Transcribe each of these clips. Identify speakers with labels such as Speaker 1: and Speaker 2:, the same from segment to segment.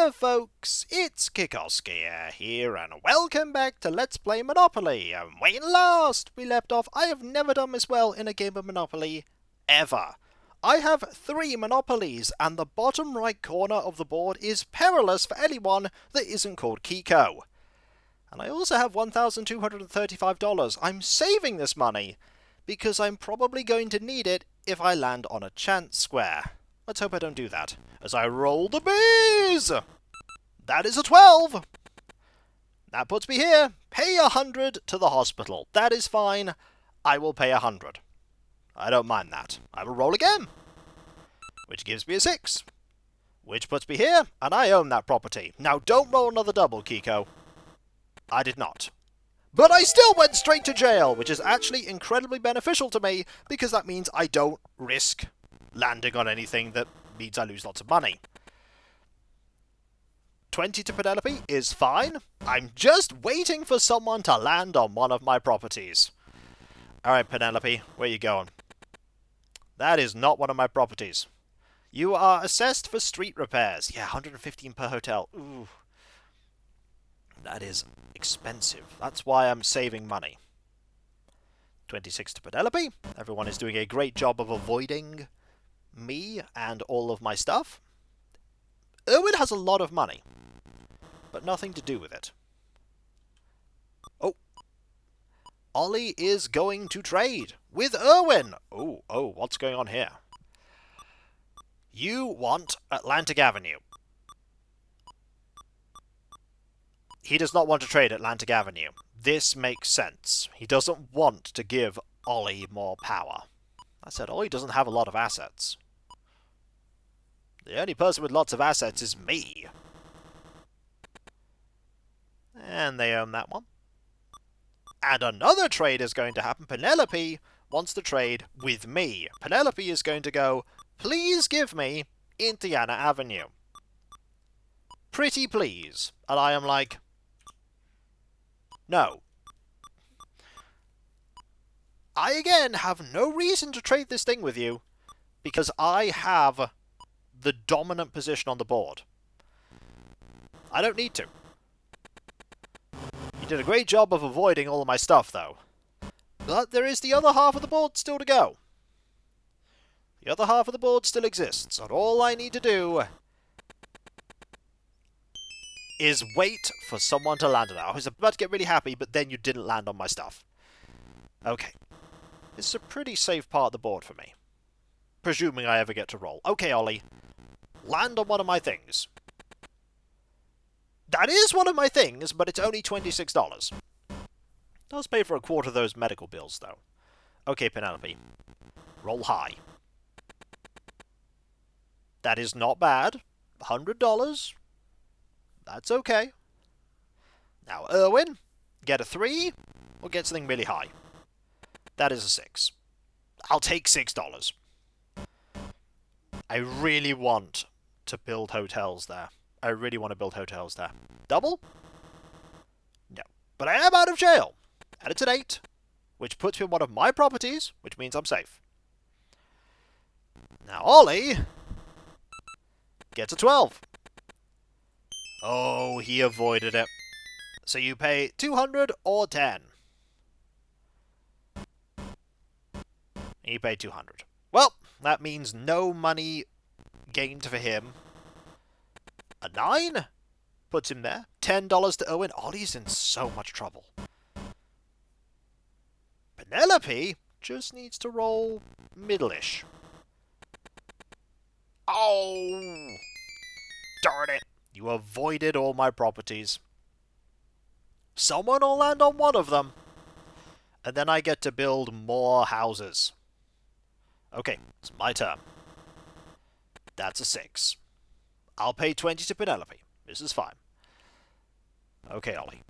Speaker 1: Hello folks, it's Kikoskia here, and welcome back to Let's Play Monopoly. And when last we left off, I have never done this well in a game of Monopoly, ever. I have 3 Monopolies, and the bottom right corner of the board is perilous for anyone that isn't called Kiko. And I also have $1,235. I'm saving this money, because I'm probably going to need it if I land on a chance square. Let's hope I don't do that. As I roll the bees! That is a 12! That puts me here. Pay 100 to the hospital. That is fine. I will pay 100. I don't mind that. I will roll again. Which gives me a 6. Which puts me here, and I own that property. Now don't roll another double, Kiko. I did not. But I still went straight to jail, which is actually incredibly beneficial to me, because that means I don't risk landing on anything that means I lose lots of money. 20 to Penelope is fine. I'm just waiting for someone to land on one of my properties. Alright, Penelope, where you going? That is not one of my properties. You are assessed for street repairs. Yeah, 115 per hotel. Ooh. That is expensive. That's why I'm saving money. 26 to Penelope. Everyone is doing a great job of avoiding me and all of my stuff. Erwin has a lot of money, but nothing to do with it. Oh. Ollie is going to trade with Erwin. Oh, what's going on here? You want Atlantic Avenue. He does not want to trade Atlantic Avenue. This makes sense. He doesn't want to give Ollie more power. I said Ollie doesn't have a lot of assets. The only person with lots of assets is me. And they own that one. And another trade is going to happen. Penelope wants to trade with me. Penelope is going to go, please give me Indiana Avenue. Pretty please. And I am like, no. I again have no reason to trade this thing with you, because I have the dominant position on the board. I don't need to. You did a great job of avoiding all of my stuff, though. But there is the other half of the board still to go. The other half of the board still exists, and all I need to do is wait for someone to land on it. I was about to get really happy, but then you didn't land on my stuff. Okay. This is a pretty safe part of the board for me. Presuming I ever get to roll. Okay, Ollie. Land on one of my things. That is one of my things, but it's only $26. Does pay for a quarter of those medical bills, though. Okay, Penelope. Roll high. That is not bad. $100. That's okay. Now, Erwin, get a 3, or get something really high. That is a 6. I'll take $6. I really want to build hotels there. I really want to build hotels there. Double? No. But I am out of jail. And it's an 8, which puts me on one of my properties, which means I'm safe. Now, Ollie gets a 12. Oh, he avoided it. So you pay 200 or 10. He paid 200. Well, that means no money gained for him. A 9 puts him there. $10 to Owen. Ollie's in so much trouble. Penelope just needs to roll middle-ish. Oh! Darn it. You avoided all my properties. Someone will land on one of them. And then I get to build more houses. Okay, it's my turn. That's a 6. I'll pay 20 to Penelope. This is fine. Okay, Ollie.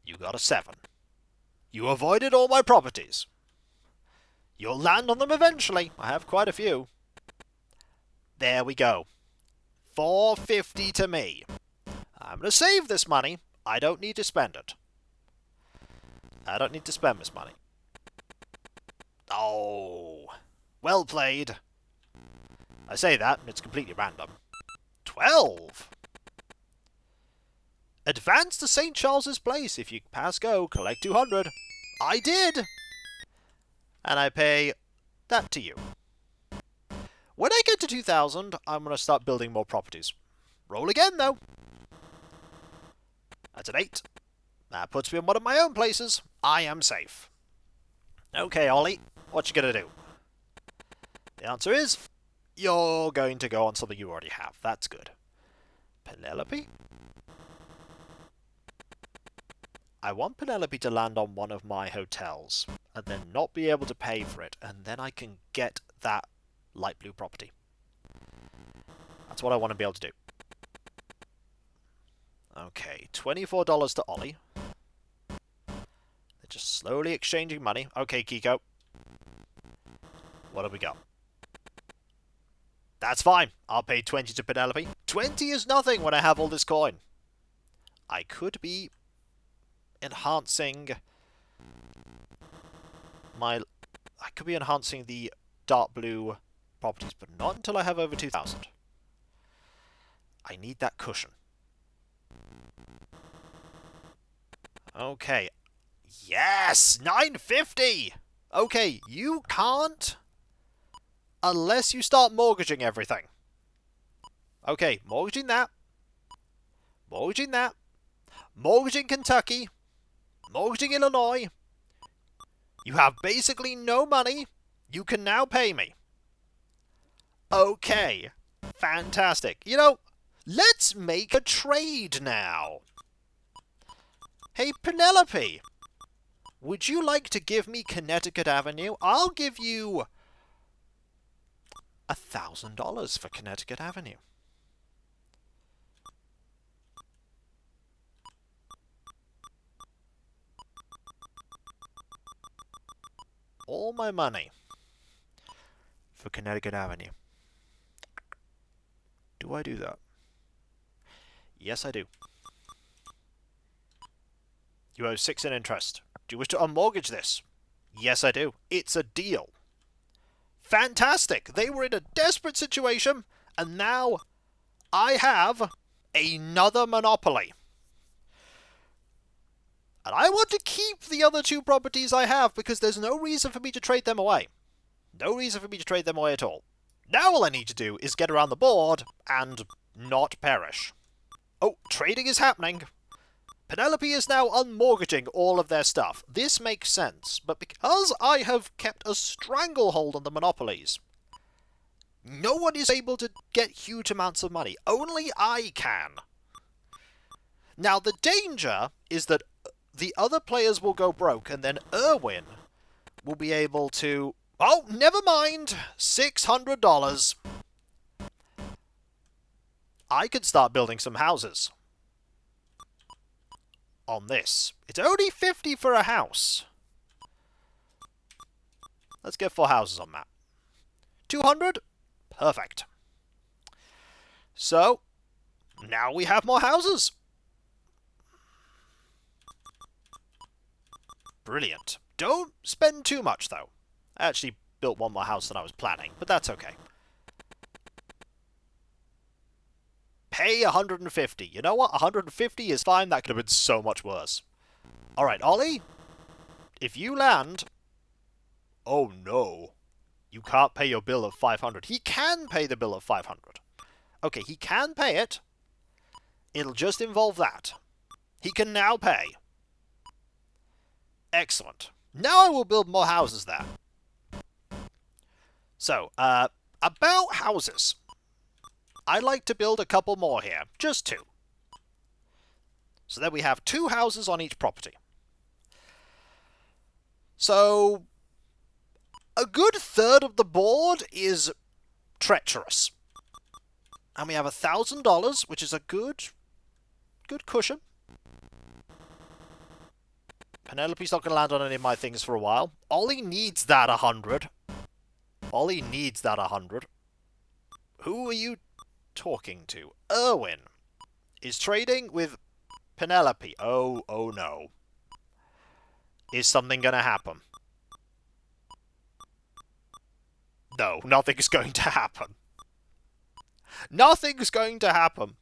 Speaker 1: You got a 7. You avoided all my properties. You'll land on them eventually. I have quite a few. There we go. $450 to me. I'm going to save this money. I don't need to spend it. I don't need to spend this money. Oh. Well played. I say that, it's completely random. 12. Advance to St. Charles's Place. If you pass go, collect 200. I did! And I pay that to you. When I get to 2,000, I'm going to start building more properties. Roll again, though. That's an 8. That puts me in one of my own places. I am safe. Okay, Ollie, what you gonna do? The answer is, you're going to go on something you already have. That's good. Penelope? I want Penelope to land on one of my hotels, and then not be able to pay for it, and then I can get that light blue property. That's what I want to be able to do. Okay, $24 to Ollie. They're just slowly exchanging money. Okay, Kiko. What have we got? That's fine. I'll pay 20 to Penelope. 20 is nothing when I have all this coin. I could be enhancing the dark blue properties, but not until I have over 2,000. I need that cushion. Okay. Yes! 950! Okay, you can't unless you start mortgaging everything. Okay, mortgaging that. Mortgaging that. Mortgaging Kentucky. Mortgaging Illinois. You have basically no money. You can now pay me. Okay. Fantastic. You know, let's make a trade now. Hey, Penelope. Would you like to give me Connecticut Avenue? I'll give you $1,000 for Connecticut Avenue. All my money for Connecticut Avenue. Do I do that? Yes, I do. You owe 6 in interest. Do you wish to unmortgage this? Yes, I do. It's a deal. Fantastic! They were in a desperate situation, and now I have another monopoly. And I want to keep the other 2 properties I have because there's no reason for me to trade them away. No reason for me to trade them away at all. Now all I need to do is get around the board and not perish. Oh, trading is happening. Penelope is now unmortgaging all of their stuff. This makes sense, but because I have kept a stranglehold on the monopolies, no one is able to get huge amounts of money. Only I can. Now, the danger is that the other players will go broke, and then Erwin will be able to... Oh, never mind! $600. I could start building some houses on this. It's only 50 for a house. Let's get 4 houses on that. 200? Perfect. So, now we have more houses. Brilliant. Don't spend too much, though. I actually built one more house than I was planning, but that's okay. Pay 150. You know what? 150 is fine. That could have been so much worse. Alright, Ollie. If you land... Oh, no. You can't pay your bill of 500. He can pay the bill of 500. Okay, he can pay it. It'll just involve that. He can now pay. Excellent. Now I will build more houses there. So, about houses. I'd like to build a couple more here. Just 2. So then we have 2 houses on each property. So, a good third of the board is treacherous. And we have $1,000, which is a good cushion. Penelope's not going to land on any of my things for a while. Ollie needs that 100. Ollie needs that 100. Who are you talking to? Erwin is trading with Penelope. Oh no. Is something going to happen? No, nothing's going to happen. Nothing's going to happen.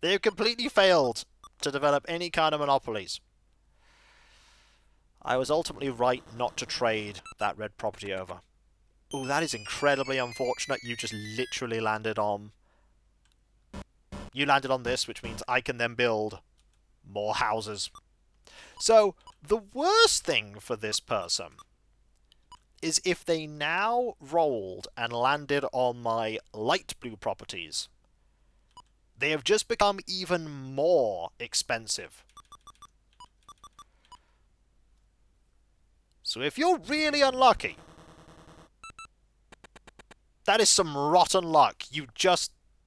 Speaker 1: They've completely failed to develop any kind of monopolies. I was ultimately right not to trade that red property over. Ooh, that is incredibly unfortunate. You just literally landed on... You landed on this, which means I can then build more houses. So, the worst thing for this person is if they now rolled and landed on my light blue properties. They have just become even more expensive. So if you're really unlucky, that is some rotten luck.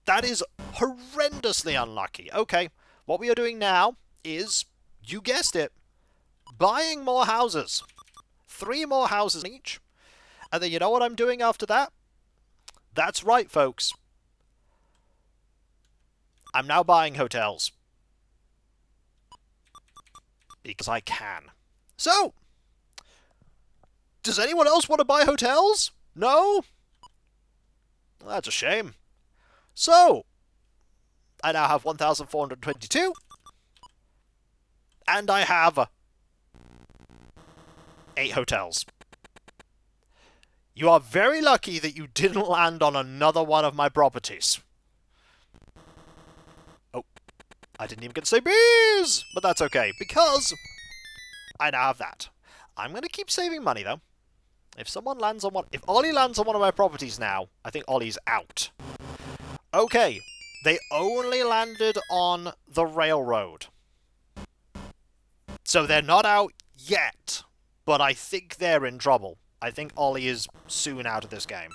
Speaker 1: That is horrendously unlucky. Okay, what we are doing now is, you guessed it, buying more houses. 3 more houses each. And then you know what I'm doing after that? That's right, folks. I'm now buying hotels. Because I can. So, does anyone else want to buy hotels? No? Well, that's a shame. So, I now have 1,422. And I have 8 hotels. You are very lucky that you didn't land on another one of my properties. Oh, I didn't even get to say bees! But that's okay, because I now have that. I'm going to keep saving money, though. If Ollie lands on one of my properties now, I think Ollie's out. Okay, they only landed on the railroad. So they're not out yet, but I think they're in trouble. I think Ollie is soon out of this game.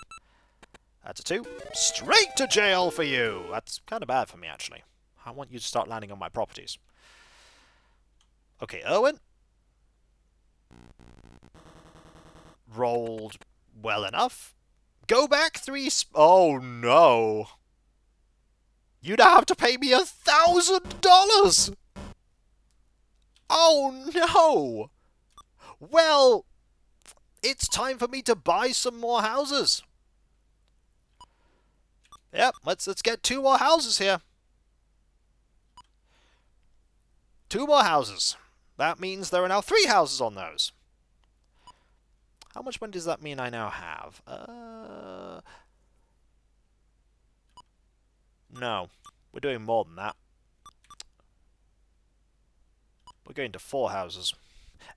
Speaker 1: That's a 2. Straight to jail for you! That's kind of bad for me, actually. I want you to start landing on my properties. Okay, Erwin. Rolled well enough. Go back 3 Oh, no. You now have to pay me $1,000! Oh, no! Well, it's time for me to buy some more houses. Yep, let's get 2 more houses here. 2 more houses. That means there are now 3 houses on those. How much money does that mean I now have? No. We're doing more than that. We're going to 4 houses.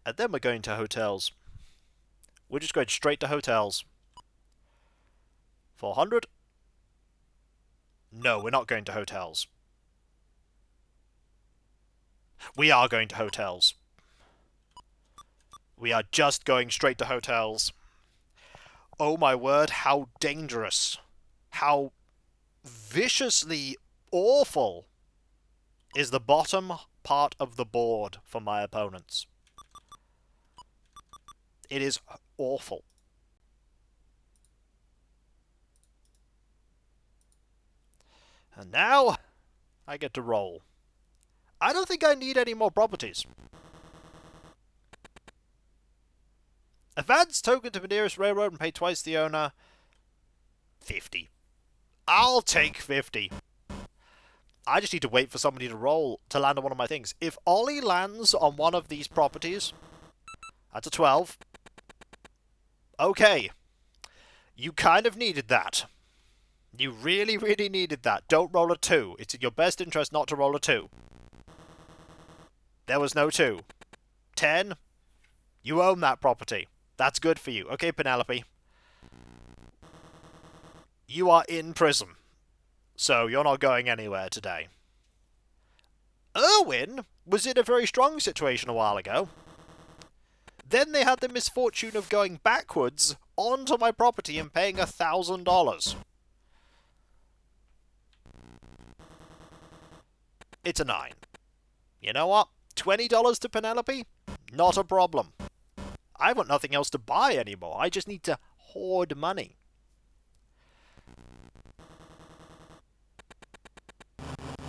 Speaker 1: And then we're going to hotels. We're just going straight to hotels. 400. No, we're not going to hotels. We are going to hotels. We are just going straight to hotels. Oh my word, how dangerous. How viciously awful is the bottom part of the board for my opponents. It is awful. And now, I get to roll. I don't think I need any more properties. Advance token to the nearest railroad and pay twice the owner. 50. I'll take 50. I just need to wait for somebody to land on one of my things. If Ollie lands on one of these properties, that's a 12. Okay. You kind of needed that. You really, really needed that. Don't roll a 2. It's in your best interest not to roll a 2. There was no 2. 10. You own that property. That's good for you. Okay, Penelope. You are in prison. So you're not going anywhere today. Erwin was in a very strong situation a while ago. Then they had the misfortune of going backwards onto my property and paying $1,000. It's a 9. You know what? $20 to Penelope? Not a problem. I've got nothing else to buy anymore. I just need to hoard money.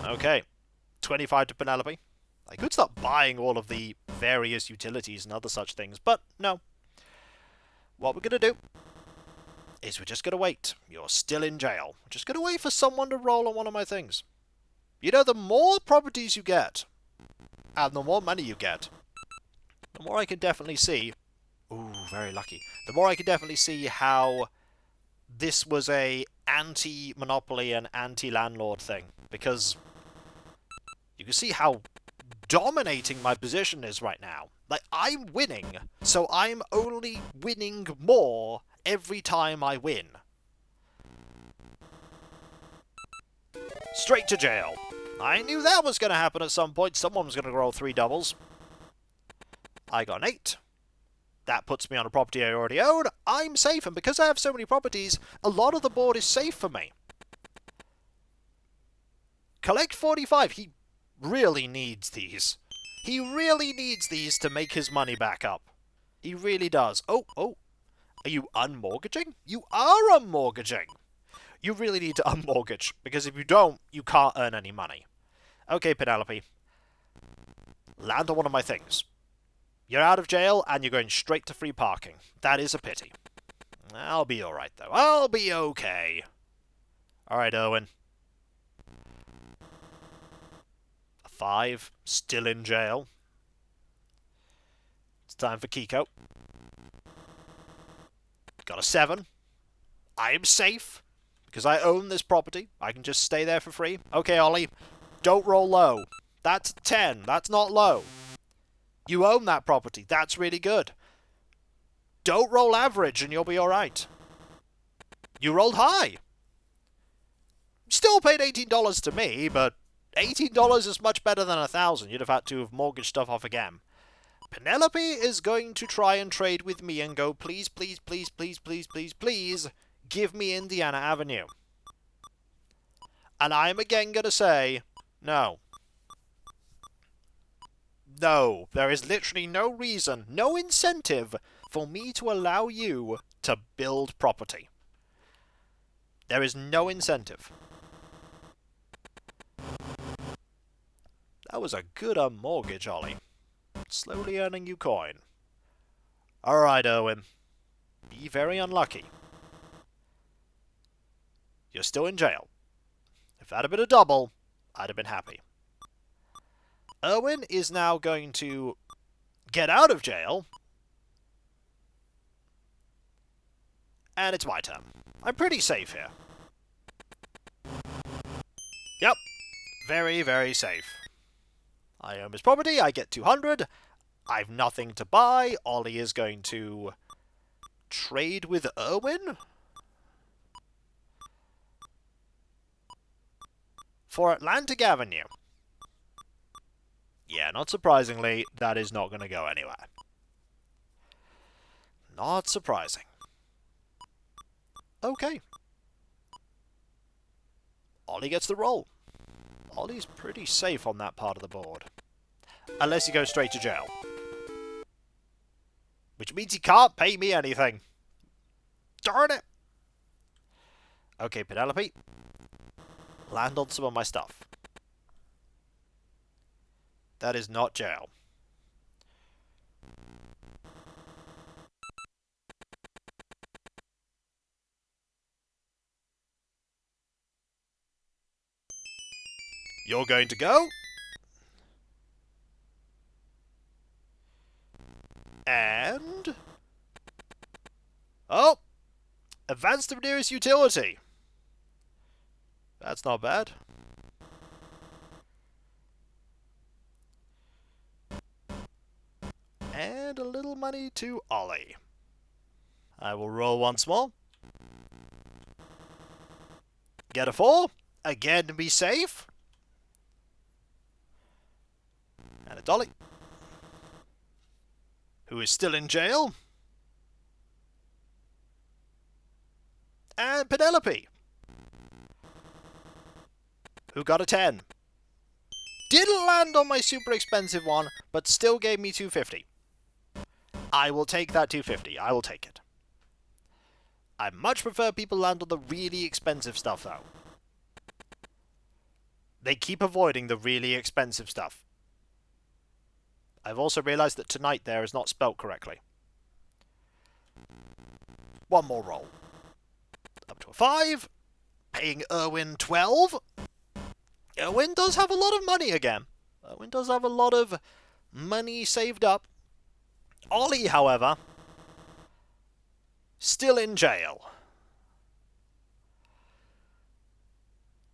Speaker 1: Okay. 25 to Penelope. I could start buying all of the various utilities and other such things, but no. What we're going to do is we're just going to wait. You're still in jail. We're just going to wait for someone to roll on one of my things. You know, the more properties you get, and the more money you get, the more I can definitely see... Ooh, very lucky. The more I can definitely see how this was a anti-monopoly and anti-landlord thing. Because you can see how dominating my position is right now. Like, I'm winning, so I'm only winning more every time I win. Straight to jail. I knew that was going to happen at some point. Someone was going to roll 3 doubles. I got an 8. That puts me on a property I already own. I'm safe, and because I have so many properties, a lot of the board is safe for me. Collect 45. He really needs these. He really needs these to make his money back up. He really does. Oh. Are you unmortgaging? You are unmortgaging. You really need to unmortgage, because if you don't, you can't earn any money. Okay, Penelope. Land on one of my things. You're out of jail, and you're going straight to free parking. That is a pity. I'll be alright, though. I'll be okay. Alright, Owen. A 5. Still in jail. It's time for Kiko. Got a 7. I am safe. Because I own this property. I can just stay there for free. Okay, Ollie. Don't roll low. That's a 10. That's not low. You own that property. That's really good. Don't roll average and you'll be alright. You rolled high. Still paid $18 to me, but $18 is much better than $1,000. You'd have had to have mortgaged stuff off again. Penelope is going to try and trade with me and go, please, please, please, please, please, please, please, give me Indiana Avenue. And I'm again going to say, no. No, there is literally no reason, no incentive for me to allow you to build property. There is no incentive. That was a good mortgage, Ollie. Slowly earning you coin. Alright, Owen. Be very unlucky. You're still in jail. If that had been a double, I'd have been happy. Owen is now going to get out of jail. And it's my turn. I'm pretty safe here. Yep. Very, very safe. I own his property. I get 200. I've nothing to buy. Ollie is going to trade with Owen for Atlantic Avenue. Yeah, not surprisingly, that is not going to go anywhere. Not surprising. Okay. Ollie gets the roll. Ollie's pretty safe on that part of the board. Unless he goes straight to jail. Which means he can't pay me anything. Darn it! Okay, Penelope. Land on some of my stuff. That is not jail. You're going to go. And... oh! Advance to the nearest utility. That's not bad. And a little money to Ollie. I will roll once more. Get a 4. Again to be safe. And a Dolly. Who is still in jail. And Penelope. Who got a 10. Didn't land on my super expensive one, but still gave me 250. I will take that 250. I will take it. I much prefer people land on the really expensive stuff, though. They keep avoiding the really expensive stuff. I've also realised that tonight there is not spelt correctly. One more roll. up to a 5, paying Irwin 12. Irwin does have a lot of money again. Irwin does have a lot of money saved up. Ollie, however, still in jail.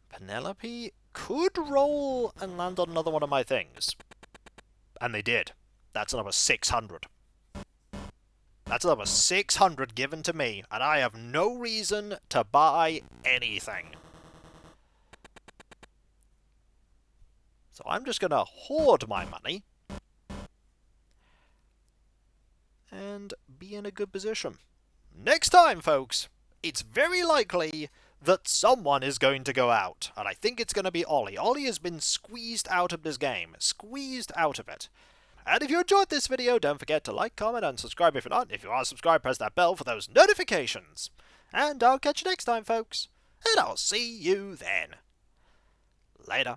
Speaker 1: Penelope could roll and land on another one of my things. And they did. That's another 600. That's another 600 given to me, and I have no reason to buy anything. So I'm just going to hoard my money and be in a good position. Next time, folks, it's very likely that someone is going to go out, and I think it's going to be Ollie. Ollie has been squeezed out of this game. Squeezed out of it. And if you enjoyed this video, don't forget to like, comment, and subscribe if you're not. If you are subscribed, press that bell for those notifications. And I'll catch you next time, folks. And I'll see you then. Later.